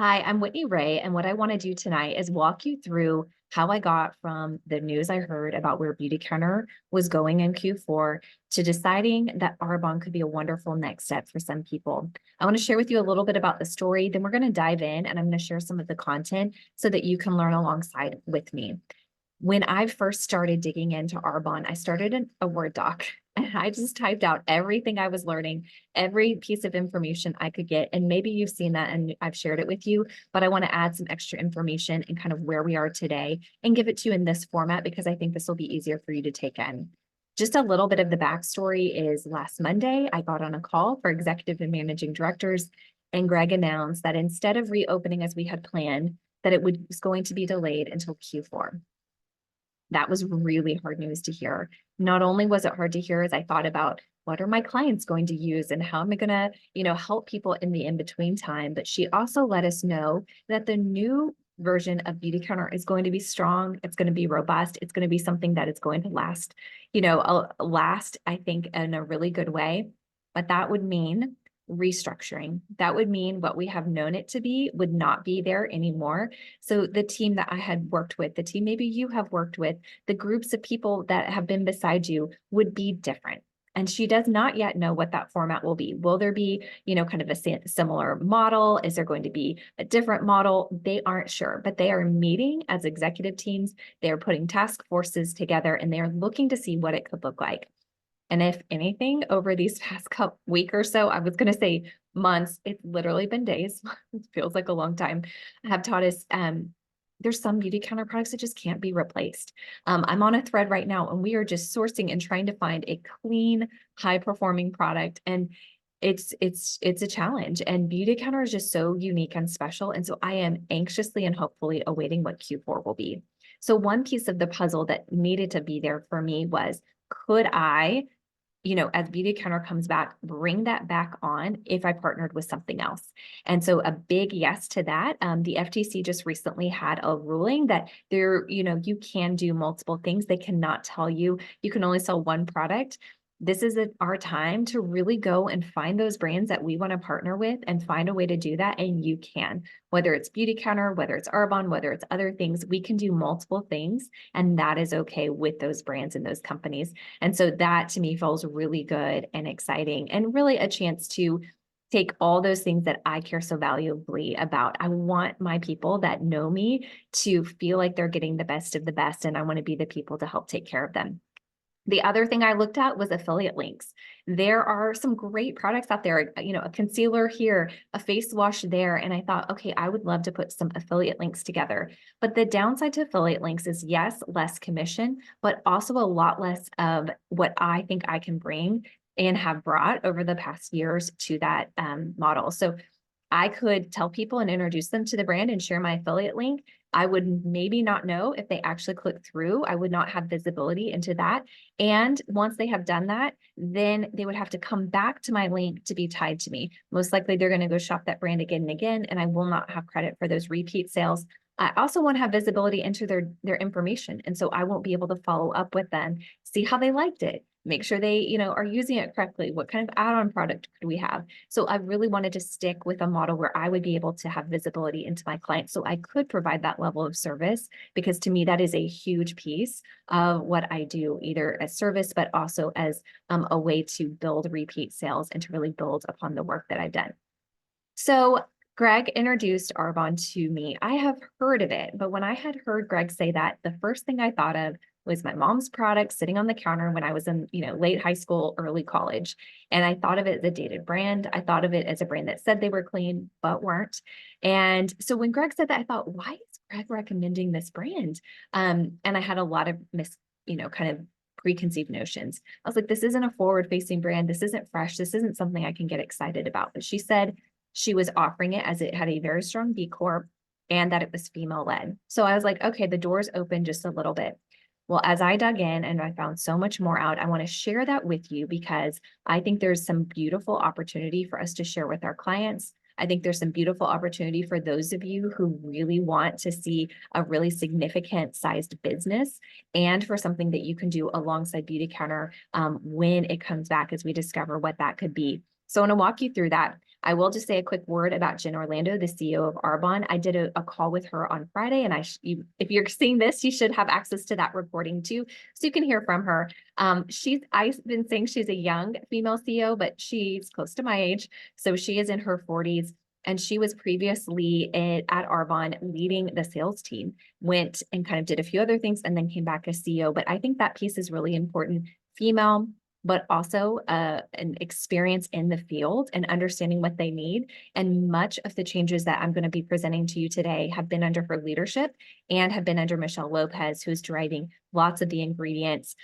Hi, I'm Whitney Ray, and what I want to do tonight is walk you through how I got from the news I heard about where Beautycounter was going in Q4 to deciding that Arbonne could be a wonderful next step for some people. I want to share with you a little bit about the story, then we're going to dive in and I'm going to share some of the content so that you can learn alongside with me. When I first started digging into Arbonne, I started in a Word doc and I just typed out everything I was learning, every piece of information I could get. And maybe you've seen that and I've shared it with you, but I want to add some extra information and kind of where we are today and give it to you in this format because I think this will be easier for you to take in. Just a little bit of the backstory is last Monday, I got on a call for executive and managing directors, and Greg announced that instead of reopening as we had planned, that was going to be delayed until Q4. That was really hard news to hear. Not only was it hard to hear as I thought about what are my clients going to use and how am I going to, help people in the in-between time, but she also let us know that the new version of Beautycounter is going to be strong. It's going to be robust. It's going to be something that is going to last, last, I think, in a really good way. But that would mean restructuring. That would mean what we have known it to be would not be there anymore. So the team that I had worked with, the team maybe you have worked with, the groups of people that have been beside you would be different. And she does not yet know what that format will be. Will there be, kind of a similar model? Is there going to be a different model? They aren't sure, but they are meeting as executive teams. They are putting task forces together and they are looking to see what it could look like. And if anything, over these past couple week or so, I was going to say months, it's literally been days. It feels like a long time. Have taught us there's some Beautycounter products that just can't be replaced. I'm on a thread right now and we are just sourcing and trying to find a clean, high performing product. And it's a challenge. And Beautycounter is just so unique and special. And so I am anxiously and hopefully awaiting what Q4 will be. So one piece of the puzzle that needed to be there for me was, could I, as Beautycounter comes back, bring that back on if I partnered with something else? And so a big yes to that. The FTC just recently had a ruling that you can do multiple things. They cannot tell you can only sell one product. This is our time to really go and find those brands that we want to partner with and find a way to do that. And you can, whether it's Beautycounter, whether it's Arbonne, whether it's other things, we can do multiple things. And that is okay with those brands and those companies. And so that to me feels really good and exciting and really a chance to take all those things that I care so valuably about. I want my people that know me to feel like they're getting the best of the best, and I want to be the people to help take care of them. The other thing I looked at was affiliate links. There are some great products out there, a concealer here, a face wash there. And I thought, okay, I would love to put some affiliate links together. But the downside to affiliate links is yes, less commission, but also a lot less of what I think I can bring and have brought over the past years to that model. So I could tell people and introduce them to the brand and share my affiliate link. I would maybe not know if they actually click through. I would not have visibility into that. And once they have done that, then they would have to come back to my link to be tied to me. Most likely they're going to go shop that brand again and again, and I will not have credit for those repeat sales. I also want to have visibility into their information. And so I won't be able to follow up with them, see how they liked it, make sure they, are using it correctly. What kind of add-on product could we have? So I really wanted to stick with a model where I would be able to have visibility into my clients so I could provide that level of service, because to me, that is a huge piece of what I do, either as service, but also as a way to build repeat sales and to really build upon the work that I've done. So Greg introduced Arbonne to me. I have heard of it, but when I had heard Greg say that, the first thing I thought of was my mom's product sitting on the counter when I was in, late high school, early college. And I thought of it as a dated brand. I thought of it as a brand that said they were clean, but weren't. And so when Greg said that, I thought, why is Greg recommending this brand? And I had a lot of kind of preconceived notions. I was like, this isn't a forward-facing brand. This isn't fresh. This isn't something I can get excited about. But she said she was offering it as it had a very strong B Corp and that it was female led. So I was like, okay, the door's open just a little bit. Well, as I dug in and I found so much more out, I want to share that with you because I think there's some beautiful opportunity for us to share with our clients. I think there's some beautiful opportunity for those of you who really want to see a really significant sized business, and for something that you can do alongside Beautycounter when it comes back as we discover what that could be. So I want to walk you through that. I will just say a quick word about Jen Orlando, the CEO of Arbonne. I did a call with her on Friday, and if you're seeing this, you should have access to that recording too, so you can hear from her. I've been saying she's a young female CEO, but she's close to my age. So she is in her 40s. And she was previously at Arbonne leading the sales team, went and kind of did a few other things and then came back as CEO. But I think that piece is really important. Female, but also an experience in the field and understanding what they need. And much of the changes that I'm going to be presenting to you today have been under her leadership and have been under Michelle Lopez, who's driving lots of the ingredients,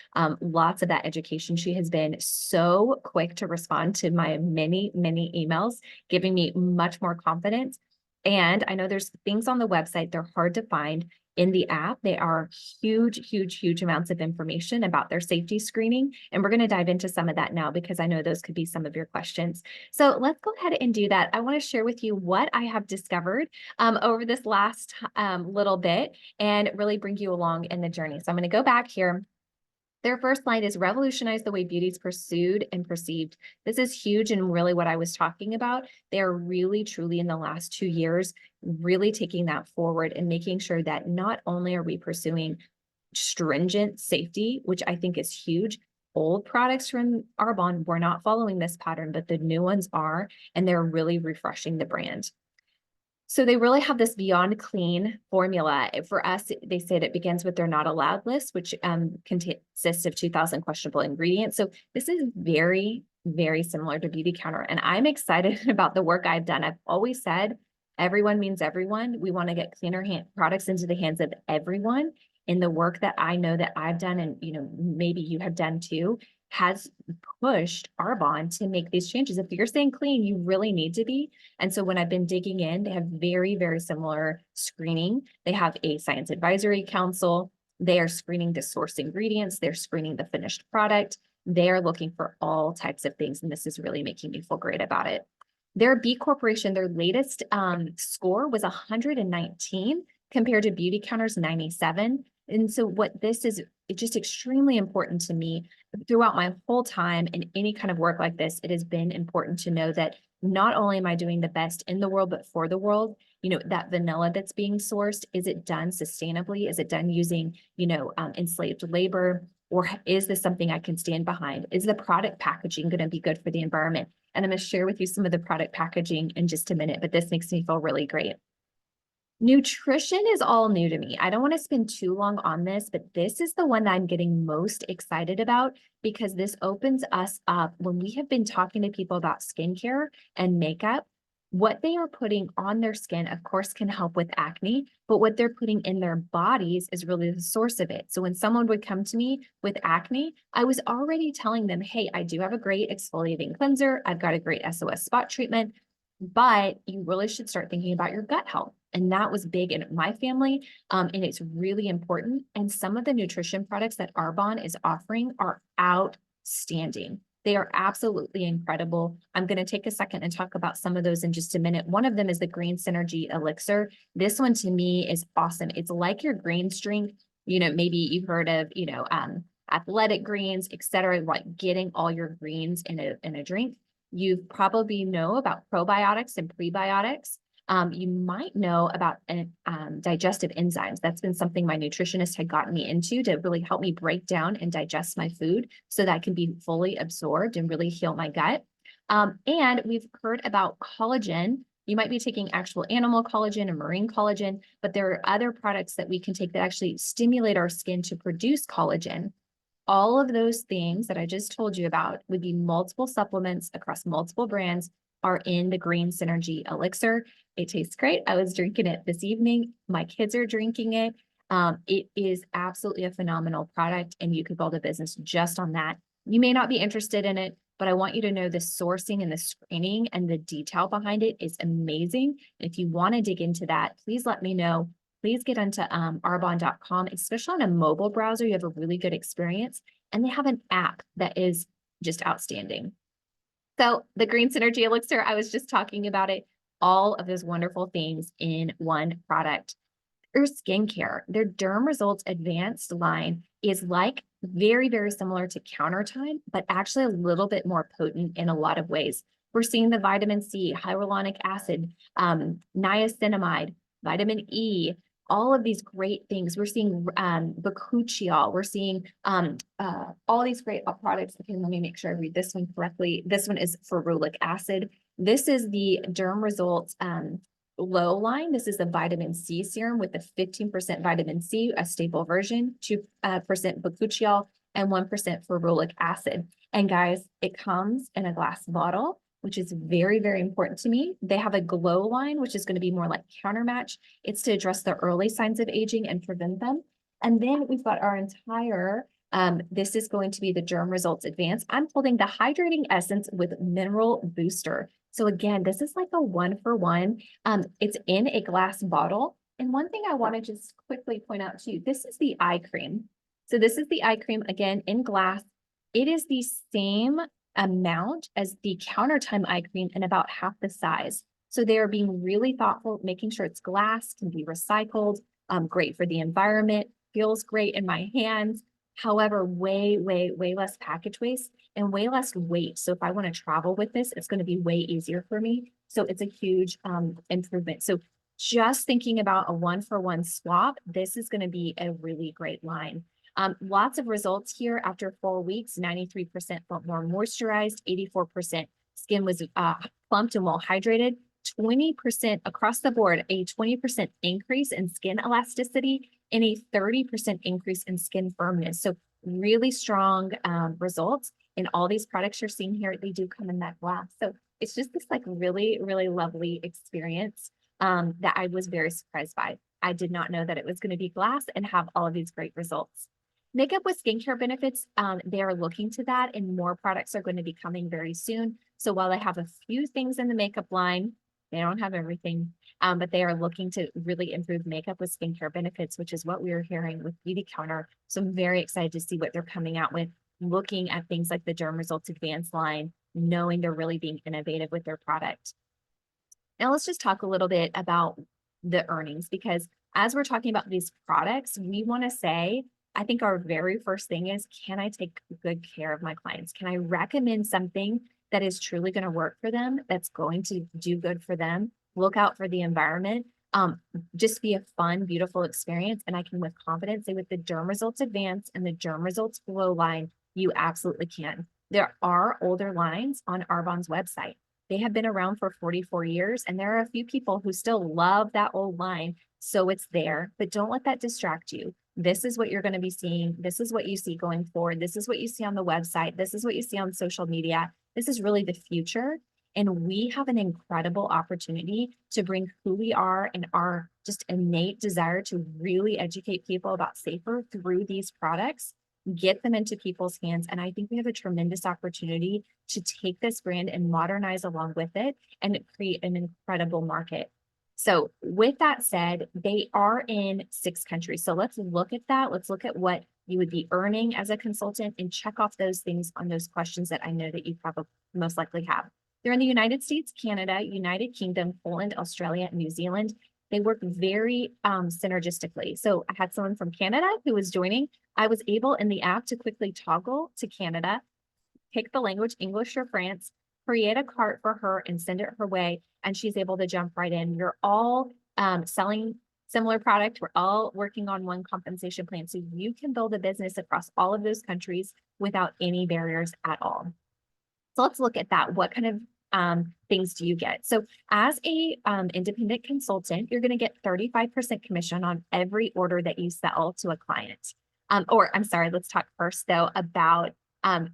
lots of that education. She has been so quick to respond to my many, many emails, giving me much more confidence. And I know there's things on the website, they're hard to find. In the app, they are huge, huge, huge amounts of information about their safety screening. And we're going to dive into some of that now because I know those could be some of your questions. So let's go ahead and do that. I want to share with you what I have discovered over this last little bit and really bring you along in the journey. So I'm going to go back here. Their first line is revolutionize the way beauty is pursued and perceived. This is huge and really what I was talking about. They're really, truly in the last 2 years, really taking that forward and making sure that not only are we pursuing stringent safety, which I think is huge. Old products from Arbonne were not following this pattern, but the new ones are, and they're really refreshing the brand. So they really have this Beyond Clean formula. For us, they said it begins with their not allowed list, which consists of 2,000 questionable ingredients. So this is very, very similar to Beautycounter. And I'm excited about the work I've done. I've always said, everyone means everyone. We want to get cleaner products into the hands of everyone. In the work that I know that I've done, and maybe you have done too, has pushed Arbonne to make these changes. If you're staying clean, you really need to be. And so when I've been digging in, they have very, very similar screening. They have a science advisory council. They are screening the source ingredients. They're screening the finished product. They're looking for all types of things. And this is really making me feel great about it. Their B Corporation, their latest score was 119 compared to Beautycounter's 97. And so what this is, it's just extremely important to me throughout my whole time in any kind of work like this. It has been important to know that not only am I doing the best in the world, but for the world. That vanilla that's being sourced, is it done sustainably? Is it done using, enslaved labor? Or is this something I can stand behind? Is the product packaging going to be good for the environment? And I'm going to share with you some of the product packaging in just a minute, but this makes me feel really great. Nutrition is all new to me. I don't want to spend too long on this, but this is the one that I'm getting most excited about because this opens us up. When we have been talking to people about skincare and makeup, what they are putting on their skin, of course, can help with acne, but what they're putting in their bodies is really the source of it. So when someone would come to me with acne, I was already telling them, hey, I do have a great exfoliating cleanser. I've got a great SOS spot treatment, but you really should start thinking about your gut health. And that was big in my family, and it's really important. And some of the nutrition products that Arbonne is offering are outstanding. They are absolutely incredible. I'm going to take a second and talk about some of those in just a minute. One of them is the Green Synergy Elixir. This one to me is awesome. It's like your greens drink. Maybe you've heard of, athletic greens, et cetera, like getting all your greens in a drink. You probably know about probiotics and prebiotics. You might know about digestive enzymes. That's been something my nutritionist had gotten me into to really help me break down and digest my food so that I can be fully absorbed and really heal my gut. And we've heard about collagen. You might be taking actual animal collagen and marine collagen, but there are other products that we can take that actually stimulate our skin to produce collagen. All of those things that I just told you about would be multiple supplements across multiple brands are in the Green Synergy Elixir. It tastes great. I was drinking it this evening. My kids are drinking it. It is absolutely a phenomenal product, and you could build a business just on that. You may not be interested in it, but I want you to know the sourcing and the screening and the detail behind it is amazing. If you want to dig into that, please let me know. Please get onto arbonne.com, especially on a mobile browser. You have a really good experience, and they have an app that is just outstanding. So the Green Synergy Elixir, I was just talking about it, all of those wonderful things in one product. Their skincare, their Derm Results Advanced line is like very, very similar to Counter Time, but actually a little bit more potent in a lot of ways. We're seeing the vitamin C, hyaluronic acid, niacinamide, vitamin E, all of these great things. We're seeing bakuchiol. We're seeing all these great products. Okay, let me make sure I read this one correctly. This one is ferulic acid. This is the Derm Results low line. This is the vitamin C serum with the 15% vitamin C, a staple version, 2% bakuchiol, and 1% ferulic acid. And guys, it comes in a glass bottle, which is very, very important to me. They have a glow line, which is going to be more like countermatch. It's to address the early signs of aging and prevent them. And then we've got our entire, this is going to be the Derm Results Advanced. I'm holding the Hydrating Essence with Mineral Booster. So again, this is like a 1-for-1. It's in a glass bottle. And one thing I want to just quickly point out to you, this is the eye cream. So this is the eye cream, again, in glass. It is the same amount as the Countertime eye cream and about half the size. So they are being really thoughtful, making sure it's glass, can be recycled, great for the environment, feels great in my hands. However, way, way, way less package waste and way less weight. So if I want to travel with this, it's going to be way easier for me. So it's a huge improvement. So just thinking about a 1-for-1 swap, this is going to be a really great line. Lots of results here after 4 weeks. 93% felt more moisturized, 84% skin was plumped and well hydrated, 20% across the board, a 20% increase in skin elasticity, and a 30% increase in skin firmness. So really strong results. And all these products you're seeing here, they do come in that glass. So it's just this like really, really lovely experience that I was very surprised by. I did not know that it was going to be glass and have all of these great results. Makeup with skincare benefits, they are looking to that, and more products are going to be coming very soon. So while they have a few things in the makeup line, they don't have everything, but they are looking to really improve makeup with skincare benefits, which is what we are hearing with Beautycounter. So I'm very excited to see what they're coming out with, looking at things like the Derm Results Advanced line, knowing they're really being innovative with their product. Now let's just talk a little bit about the earnings, because as we're talking about these products, we want to say, I think our very first thing is, can I take good care of my clients? Can I recommend something that is truly going to work for them, that's going to do good for them, look out for the environment, just be a fun, beautiful experience? And I can with confidence say with the Derm Results Advanced and the Derm Results Glow line, you absolutely can. There are older lines on Arbonne's website. They have been around for 44 years, and there are a few people who still love that old line. So it's there, but don't let that distract you. This is what you're going to be seeing. This is what you see going forward. This is what you see on the website. This is what you see on social media. This is really the future. And we have an incredible opportunity to bring who we are and our just innate desire to really educate people about safer through these products, get them into people's hands. And I think we have a tremendous opportunity to take this brand and modernize along with it and create an incredible market. So with that said, they are in 6 countries. So let's look at that. Let's look at what you would be earning as a consultant and check off those things on those questions that I know that you probably most likely have. They're in the United States, Canada, United Kingdom, Poland, Australia, and New Zealand. They work very synergistically. So I had someone from Canada who was joining. I was able in the app to quickly toggle to Canada, pick the language, English or France, create a cart for her and send it her way. And she's able to jump right in. You're all selling similar product. We're all working on one compensation plan. So you can build a business across all of those countries without any barriers at all. So let's look at that. What kind of things do you get? So as a independent consultant, you're going to get 35% commission on every order that you sell to a client. I'm sorry, let's talk first though about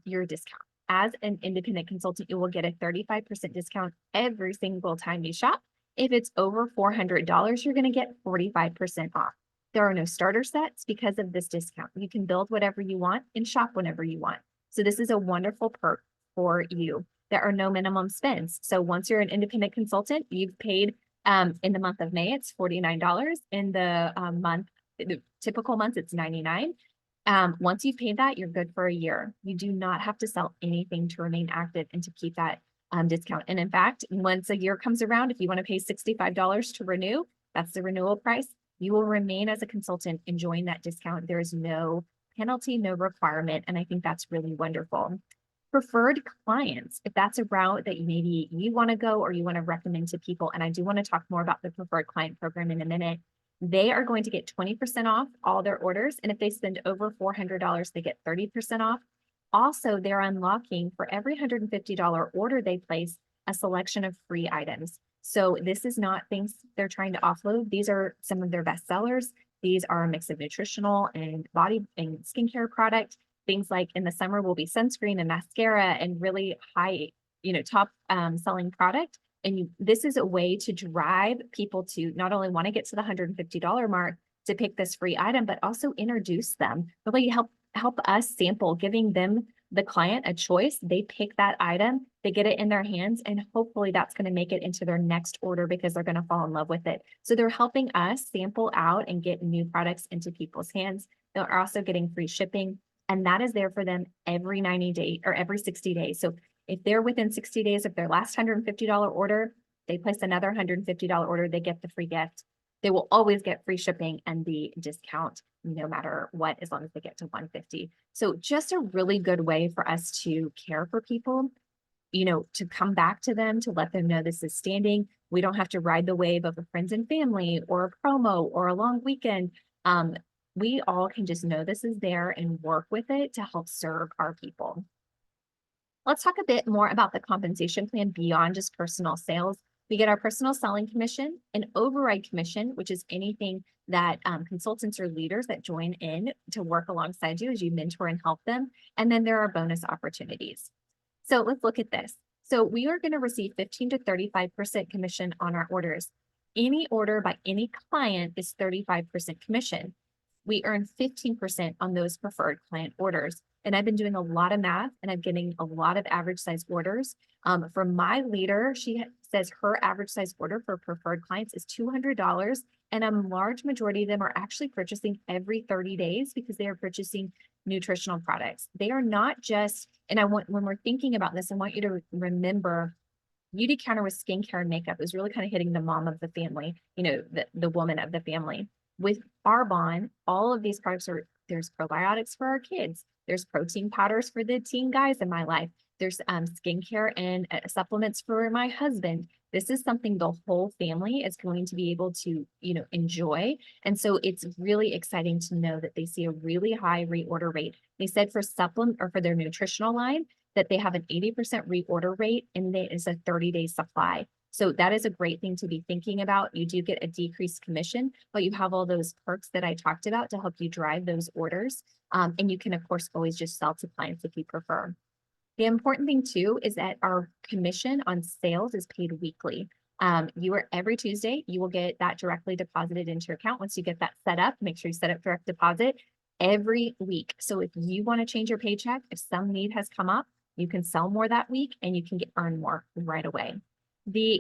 your discount. As an independent consultant, you will get a 35% discount every single time you shop. If it's over $400, you're going to get 45% off. There are no starter sets because of this discount. You can build whatever you want and shop whenever you want. So this is a wonderful perk for you. There are no minimum spends. So once you're an independent consultant, you've paid in the month of May, it's $49. In the typical month, it's $99. Once you've paid that, you're good for a year. You do not have to sell anything to remain active and to keep that discount. And in fact, once a year comes around, if you want to pay $65 to renew, that's the renewal price. You will remain as a consultant enjoying that discount. There is no penalty, no requirement. And I think that's really wonderful. Preferred clients, if that's a route that maybe you want to go or you want to recommend to people, and I do want to talk more about the preferred client program in a minute, they are going to get 20% off all their orders. And if they spend over $400, they get 30% off. Also, they're unlocking for every $150 order they place a selection of free items. So this is not things they're trying to offload. These are some of their best sellers. These are a mix of nutritional and body and skincare product. Things like in the summer will be sunscreen and mascara and really high, top selling product. And this is a way to drive people to not only want to get to the $150 mark to pick this free item, but also introduce them, really help us sample, giving them the client a choice. They pick that item, they get it in their hands, and hopefully that's going to make it into their next order because they're going to fall in love with it. So they're helping us sample out and get new products into people's hands. They're also getting free shipping. And that is there for them every 90 days or every 60 days. So if they're within 60 days of their last $150 order, they place another $150 order, they get the free gift. They will always get free shipping and the discount no matter what, as long as they get to 150. So just a really good way for us to care for people, to come back to them, to let them know this is standing. We don't have to ride the wave of a friends and family or a promo or a long weekend. We all can just know this is there and work with it to help serve our people. Let's talk a bit more about the compensation plan beyond just personal sales. We get our personal selling commission, an override commission, which is anything that consultants or leaders that join in to work alongside you as you mentor and help them. And then there are bonus opportunities. So let's look at this. So we are going to receive 15 to 35% commission on our orders. Any order by any client is 35% commission. We earn 15% on those preferred client orders. And I've been doing a lot of math and I'm getting a lot of average size orders. From my leader, she says her average size order for preferred clients is $200. And a large majority of them are actually purchasing every 30 days because they are purchasing nutritional products. They are not just, and when we're thinking about this, I want you to remember Beautycounter with skincare and makeup is really kind of hitting the mom of the family, the woman of the family. With Arbonne, all of these products there's probiotics for our kids. There's protein powders for the teen guys in my life. There's skincare and supplements for my husband. This is something the whole family is going to be able to, enjoy. And so it's really exciting to know that they see a really high reorder rate. They said for supplement or for their nutritional line that they have an 80% reorder rate and it is a 30-day supply. So that is a great thing to be thinking about. You do get a decreased commission, but you have all those perks that I talked about to help you drive those orders. And you can, of course, always just sell to clients if you prefer. The important thing too is that our commission on sales is paid weekly. Every Tuesday, you will get that directly deposited into your account. Once you get that set up, make sure you set up direct deposit every week. So if you want to change your paycheck, if some need has come up, you can sell more that week and you can earn more right away.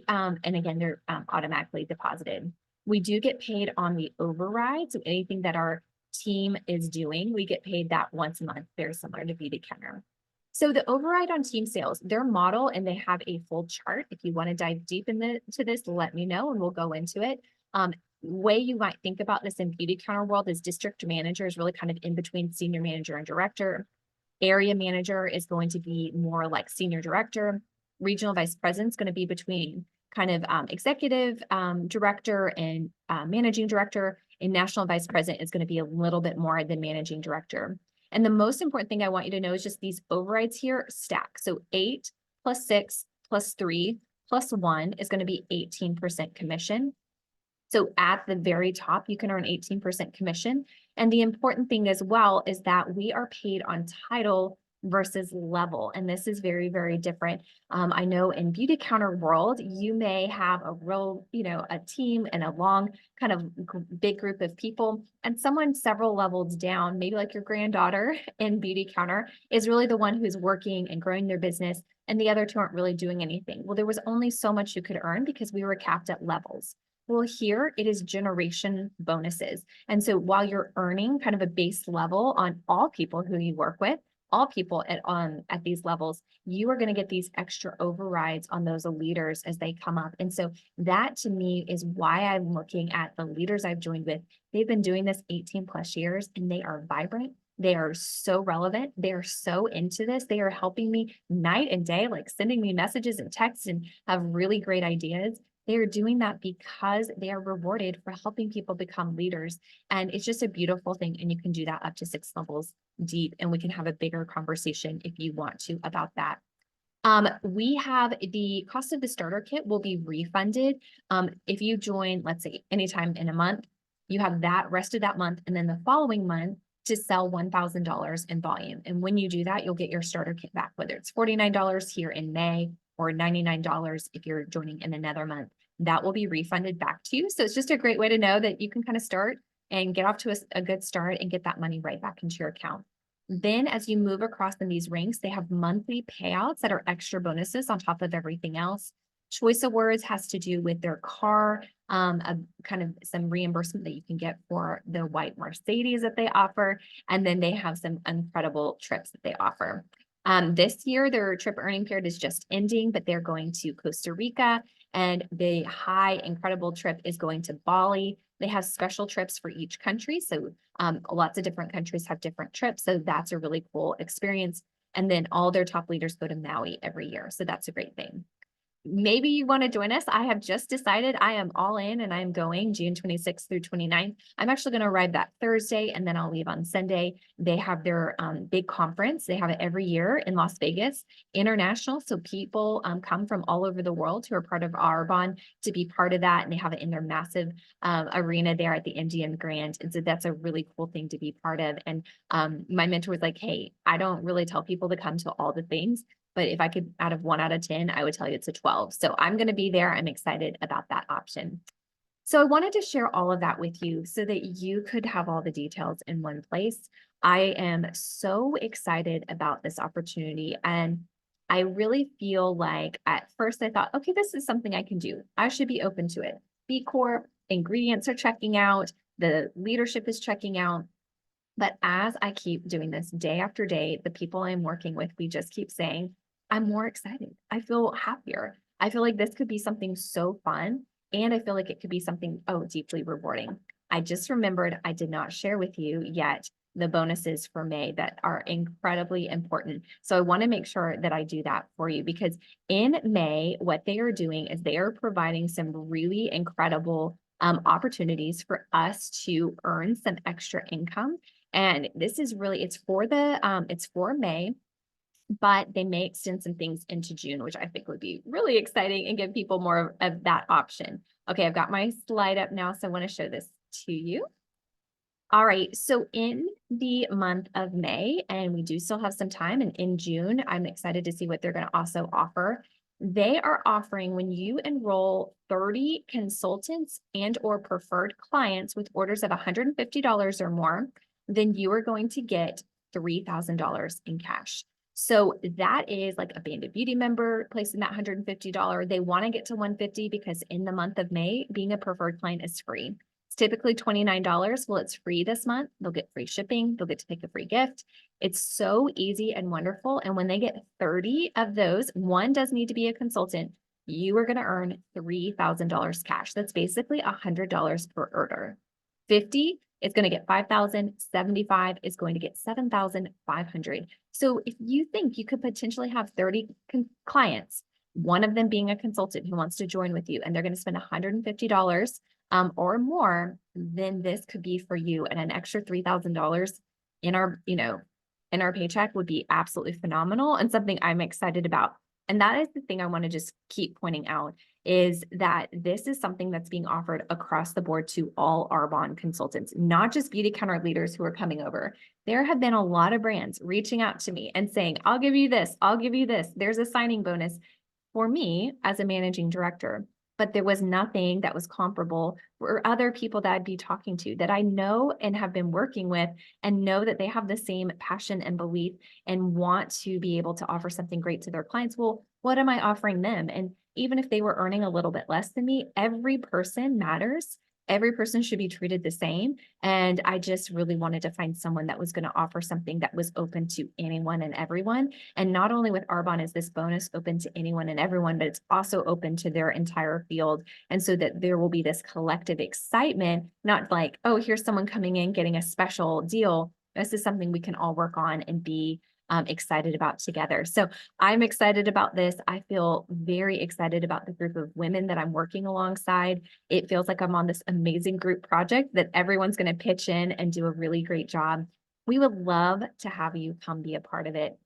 And again, they're automatically deposited. We do get paid on the override. So anything that our team is doing, we get paid that once a month, very similar to Beautycounter. So the override on team sales, their model, and they have a full chart. If you want to dive deep into this, let me know and we'll go into it. Way you might think about this in Beautycounter world is district manager is really kind of in between senior manager and director. Area manager is going to be more like senior director. Regional vice president is going to be between kind of executive director and managing director. And national vice president is going to be a little bit more than managing director. And the most important thing I want you to know is just these overrides here stack. So 8 plus 6 plus 3 plus 1 is going to be 18% commission. So at the very top, you can earn 18% commission. And the important thing as well is that we are paid on title versus level. And this is very, very different. I know in Beautycounter world, you may have a real, a team and a long kind of big group of people, and someone several levels down, maybe like your granddaughter in Beautycounter, is really the one who's working and growing their business, and the other two aren't really doing anything. Well, there was only so much you could earn because we were capped at levels. Well, here it is generation bonuses. And so while you're earning kind of a base level on all people who you work with, all people at these levels, you are going to get these extra overrides on those leaders as they come up. And so that to me is why I'm looking at the leaders I've joined with. They've been doing this 18 plus years and they are vibrant. They are so relevant. They are so into this. They are helping me night and day, like sending me messages and texts and have really great ideas. They are doing that because they are rewarded for helping people become leaders. And it's just a beautiful thing. And you can do that up to 6 levels deep. And we can have a bigger conversation if you want to about that. We have the cost of the starter kit will be refunded. If you join, let's say, anytime in a month, you have that rest of that month, and then the following month to sell $1,000 in volume. And when you do that, you'll get your starter kit back, whether it's $49 here in May or $99 if you're joining in another month. That will be refunded back to you. So it's just a great way to know that you can kind of start and get off to a good start and get that money right back into your account. Then as you move across in these ranks, they have monthly payouts that are extra bonuses on top of everything else. Choice Awards has to do with their car, a kind of some reimbursement that you can get for the white Mercedes that they offer. And then they have some incredible trips that they offer. This year, their trip earning period is just ending, but they're going to Costa Rica, and the high incredible trip is going to Bali. They have special trips for each country. So lots of different countries have different trips. So that's a really cool experience. And then all their top leaders go to Maui every year. So that's a great thing. Maybe you want to join us. I have just decided I am all in and I'm going June 26th through 29th. I'm actually going to arrive that Thursday and then I'll leave on Sunday. They have their big conference. They have it every year in Las Vegas, international. So people come from all over the world who are part of Arbonne to be part of that. And they have it in their massive arena there at the Indian Grand. And so that's a really cool thing to be part of. And my mentor was like, hey, I don't really tell people to come to all the things, but if I could, out of 1 out of 10, I would tell you it's a 12. So I'm going to be there. I'm excited about that option. So I wanted to share all of that with you so that you could have all the details in one place. I am so excited about this opportunity. And I really feel like at first I thought, okay, this is something I can do. I should be open to it. B Corp, ingredients are checking out. The leadership is checking out. But as I keep doing this day after day, the people I'm working with, we just keep saying, I'm more excited. I feel happier. I feel like this could be something so fun. And I feel like it could be something, deeply rewarding. I just remembered I did not share with you yet the bonuses for May that are incredibly important. So I want to make sure that I do that for you because in May, what they are doing is they are providing some really incredible opportunities for us to earn some extra income. And this is really, it's for May, but they may extend some things into June, which I think would be really exciting and give people more of that option. Okay, I've got my slide up now, so I want to show this to you. All right, so in the month of May, and we do still have some time, and in June, I'm excited to see what they're going to also offer. They are offering when you enroll 30 consultants and or preferred clients with orders of $150 or more, then you are going to get $3,000 in cash. So that is like a Banded Beauty member placing that $150. They want to get to $150 because in the month of May, being a preferred client is free. It's typically $29. Well, it's free this month. They'll get free shipping. They'll get to pick a free gift. It's so easy and wonderful. And when they get 30 of those, one does need to be a consultant. You are going to earn $3,000 cash. That's basically $100 per order. 50 is going to get 5,000, 75 is going to get 7,500. So if you think you could potentially have 30 clients, one of them being a consultant who wants to join with you, and they're going to spend $150 or more, then this could be for you. And an extra $3,000 in our paycheck would be absolutely phenomenal and something I'm excited about. And that is the thing I want to just keep pointing out is that this is something that's being offered across the board to all Arbonne consultants, not just Beautycounter leaders who are coming over. There have been a lot of brands reaching out to me and saying, I'll give you this, I'll give you this. There's a signing bonus for me as a managing director. But there was nothing that was comparable for other people that I'd be talking to that I know and have been working with and know that they have the same passion and belief and want to be able to offer something great to their clients. Well, what am I offering them? And even if they were earning a little bit less than me, every person matters. Every person should be treated the same. And I just really wanted to find someone that was going to offer something that was open to anyone and everyone. And not only with Arbonne is this bonus open to anyone and everyone, but it's also open to their entire field. And so that there will be this collective excitement, not like, oh, here's someone coming in getting a special deal. This is something we can all work on and be excited about together. So I'm excited about this. I feel very excited about the group of women that I'm working alongside. It feels like I'm on this amazing group project that everyone's going to pitch in and do a really great job. We would love to have you come be a part of it.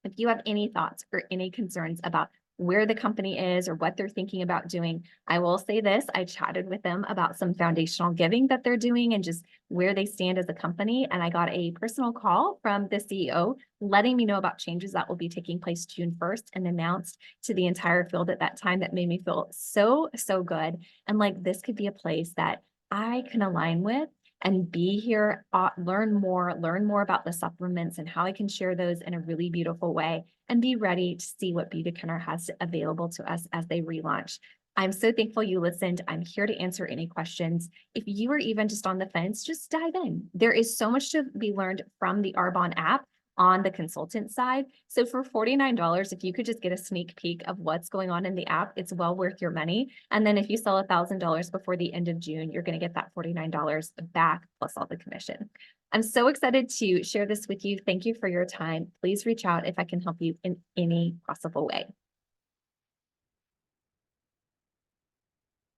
If you have any thoughts or any concerns about where the company is or what they're thinking about doing, I will say this. I chatted with them about some foundational giving that they're doing and just where they stand as a company. And I got a personal call from the CEO letting me know about changes that will be taking place June 1st and announced to the entire field at that time. That made me feel so, so good. And like this could be a place that I can align with and be here, learn more about the supplements and how I can share those in a really beautiful way and be ready to see what Beautycounter has available to us as they relaunch. I'm so thankful you listened. I'm here to answer any questions. If you are even just on the fence, just dive in. There is so much to be learned from the Arbonne app on the consultant side. So for $49, if you could just get a sneak peek of what's going on in the app, it's well worth your money. And then if you sell $1,000 before the end of June, you're going to get that $49 back plus all the commission. I'm so excited to share this with you. Thank you for your time. Please reach out if I can help you in any possible way.